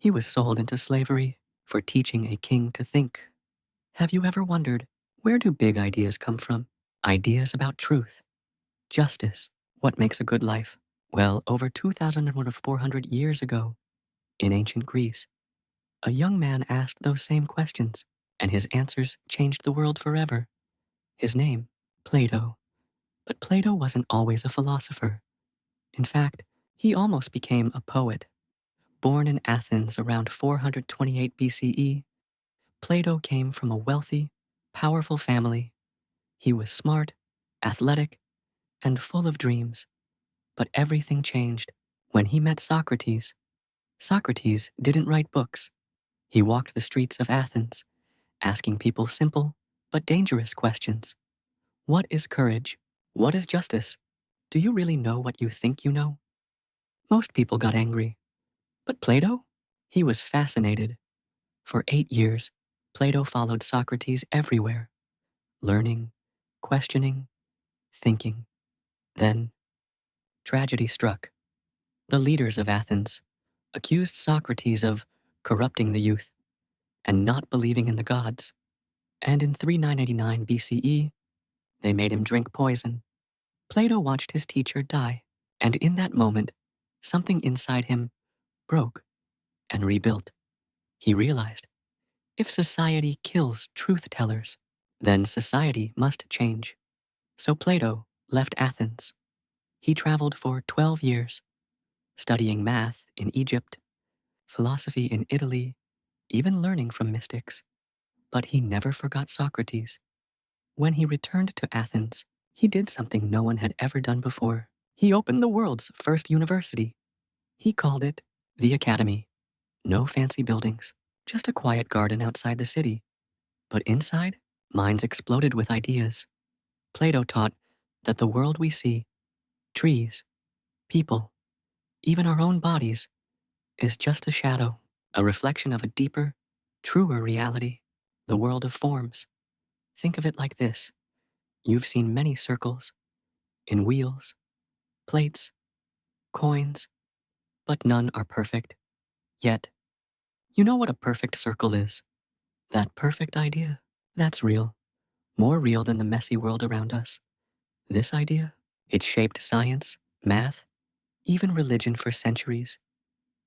He was sold into slavery for teaching a king to think. Have you ever wondered, where do big ideas come from? Ideas about truth, justice, what makes a good life? Well, over 2,400 years ago, in ancient Greece, a young man asked those same questions, and his answers changed the world forever. His name, Plato. But Plato wasn't always a philosopher. In fact, he almost became a poet. Born in Athens around 428 BCE, Plato came from a wealthy, powerful family. He was smart, athletic, and full of dreams. But everything changed when he met Socrates. Socrates didn't write books. He walked the streets of Athens, asking people simple but dangerous questions. What is courage? What is justice? Do you really know what you think you know? Most people got angry. But Plato? He was fascinated. For 8 years, Plato followed Socrates everywhere, learning, questioning, thinking. Then, tragedy struck. The leaders of Athens accused Socrates of corrupting the youth and not believing in the gods. And in 389 BCE, they made him drink poison. Plato watched his teacher die, and in that moment, something inside him broke and rebuilt. He realized, if society kills truth tellers, then society must change. So Plato left Athens. He traveled for 12 years, studying math in Egypt, philosophy in Italy, even learning from mystics. But he never forgot Socrates. When he returned to Athens, he did something no one had ever done before. He opened the world's first university. He called it the Academy. No fancy buildings, just a quiet garden outside the city. But inside, minds exploded with ideas. Plato taught that the world we see, trees, people, even our own bodies, is just a shadow, a reflection of a deeper, truer reality, the world of forms. Think of it like this. You've seen many circles, in wheels, plates, coins, but none are perfect. Yet, you know what a perfect circle is? That perfect idea, that's real, more real than the messy world around us. This idea, it shaped science, math, even religion for centuries.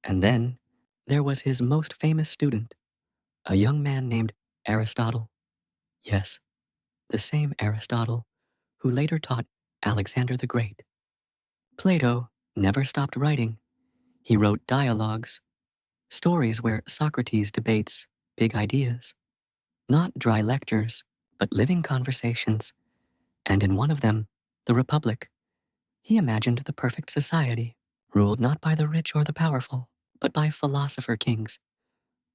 And then, there was his most famous student, a young man named Aristotle. Yes, the same Aristotle who later taught Alexander the Great. Plato never stopped writing. He wrote dialogues, stories where Socrates debates big ideas, not dry lectures, but living conversations. And in one of them, the Republic, he imagined the perfect society, ruled not by the rich or the powerful, but by philosopher kings,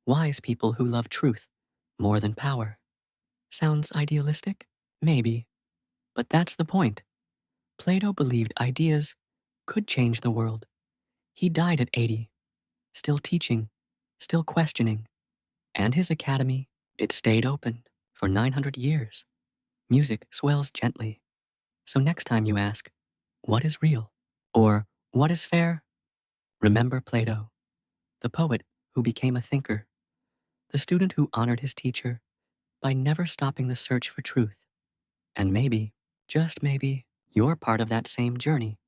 wise people who love truth more than power. Sounds idealistic? Maybe. But that's the point. Plato believed ideas could change the world. He died at 80, still teaching, still questioning. And his academy, it stayed open for 900 years. Music swells gently. So next time you ask, what is real? Or what is fair? Remember Plato, the poet who became a thinker, the student who honored his teacher by never stopping the search for truth. And maybe, just maybe, you're part of that same journey.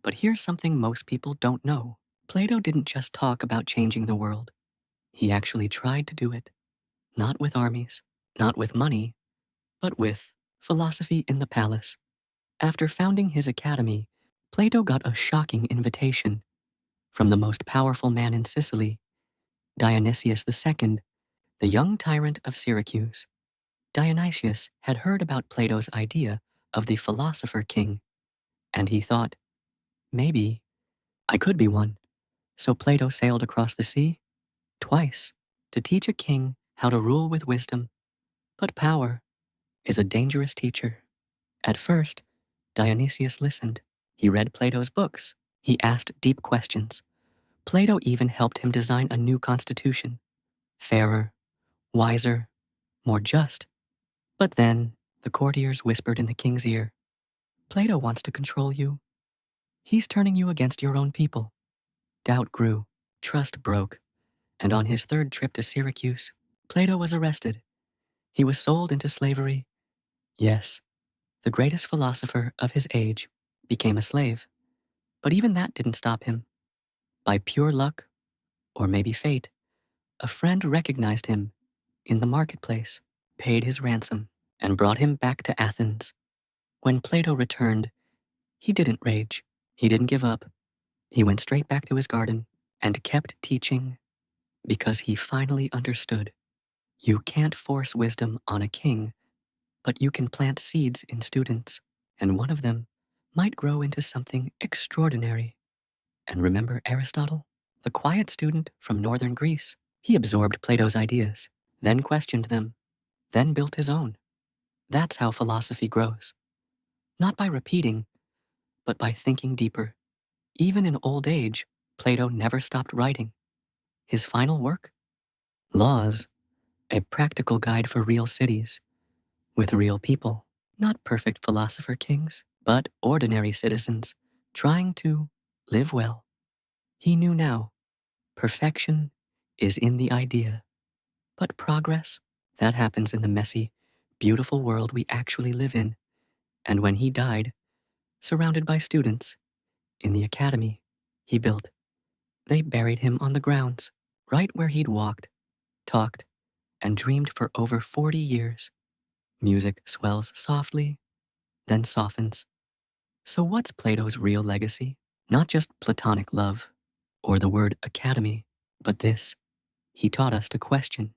But here's something most people don't know. Plato didn't just talk about changing the world. He actually tried to do it. Not with armies, not with money, but with philosophy in the palace. After founding his academy, Plato got a shocking invitation from the most powerful man in Sicily, Dionysius II, the young tyrant of Syracuse. Dionysius had heard about Plato's idea of the philosopher king, and he thought, maybe I could be one. So Plato sailed across the sea, twice, to teach a king how to rule with wisdom. But power is a dangerous teacher. At first, Dionysius listened. He read Plato's books. He asked deep questions. Plato even helped him design a new constitution, fairer, wiser, more just. But then, the courtiers whispered in the king's ear, Plato wants to control you. He's turning you against your own people. Doubt grew, trust broke, And on his third trip to Syracuse, Plato was arrested. He was sold into slavery. Yes, the greatest philosopher of his age became a slave. But even that didn't stop him. By pure luck, or maybe fate, a friend recognized him in the marketplace, paid his ransom, and brought him back to Athens. When Plato returned, he didn't rage. He didn't give up. He went straight back to his garden and kept teaching because he finally understood. You can't force wisdom on a king, but you can plant seeds in students, and one of them might grow into something extraordinary. And remember Aristotle, the quiet student from northern Greece? He absorbed Plato's ideas, then questioned them, then built his own. That's how philosophy grows. Not by repeating, but by thinking deeper. Even in old age, Plato never stopped writing. His final work? Laws, a practical guide for real cities, with real people. Not perfect philosopher kings, but ordinary citizens trying to live well. He knew now, perfection is in the idea, but progress, that happens in the messy, beautiful world we actually live in. And when he died, surrounded by students, in the academy he built, they buried him on the grounds, right where he'd walked, talked, and dreamed for over 40 years. Music swells softly, then softens. So what's Plato's real legacy? Not just platonic love, or the word academy, but this. He taught us to question,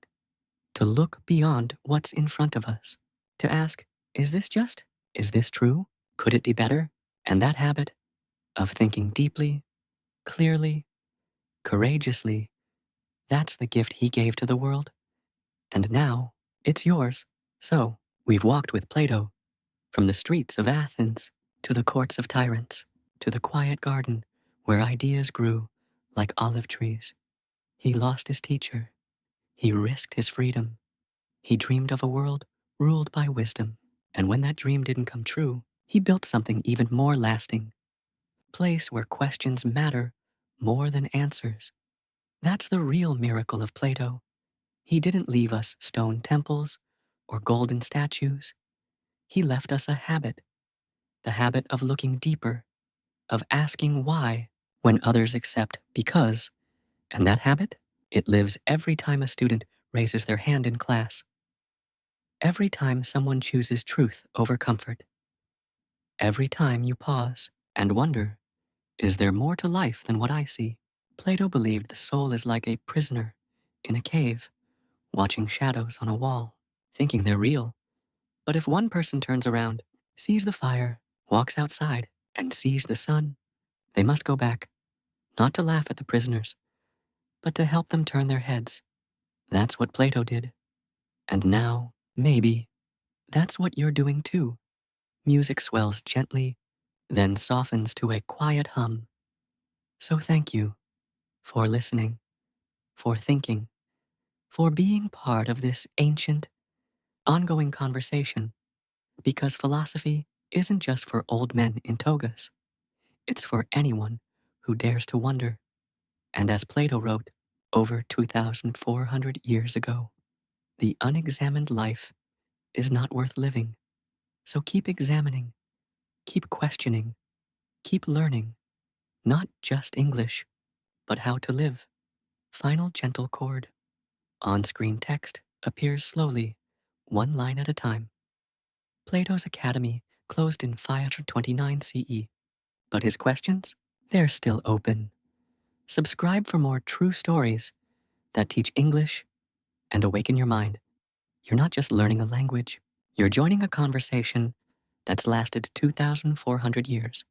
to look beyond what's in front of us, to ask, is this just? Is this true? Could it be better? And that habit of thinking deeply, clearly, courageously, that's the gift he gave to the world. And now, it's yours. So, we've walked with Plato, from the streets of Athens to the courts of tyrants, to the quiet garden where ideas grew like olive trees. He lost his teacher. He risked his freedom. He dreamed of a world ruled by wisdom. And when that dream didn't come true, he built something even more lasting. Place where questions matter more than answers. That's the real miracle of Plato. He didn't leave us stone temples or golden statues. He left us a habit, the habit of looking deeper, of asking why when others accept because. And that habit, it lives every time a student raises their hand in class, every time someone chooses truth over comfort, every time you pause and wonder, is there more to life than what I see? Plato believed the soul is like a prisoner in a cave, watching shadows on a wall, thinking they're real. But if one person turns around, sees the fire, walks outside, and sees the sun, they must go back, not to laugh at the prisoners, but to help them turn their heads. That's what Plato did. And now, maybe, that's what you're doing too. Music swells gently, then softens to a quiet hum. So thank you for listening, for thinking, for being part of this ancient, ongoing conversation. Because philosophy isn't just for old men in togas. It's for anyone who dares to wonder. And as Plato wrote over 2,400 years ago, the unexamined life is not worth living. So keep examining, keep questioning, keep learning, not just English, but how to live. Final gentle chord. On-screen text appears slowly, one line at a time. Plato's Academy closed in 529 CE, but his questions, they're still open. Subscribe for more true stories that teach English and awaken your mind. You're not just learning a language, you're joining a conversation that's lasted 2,400 years.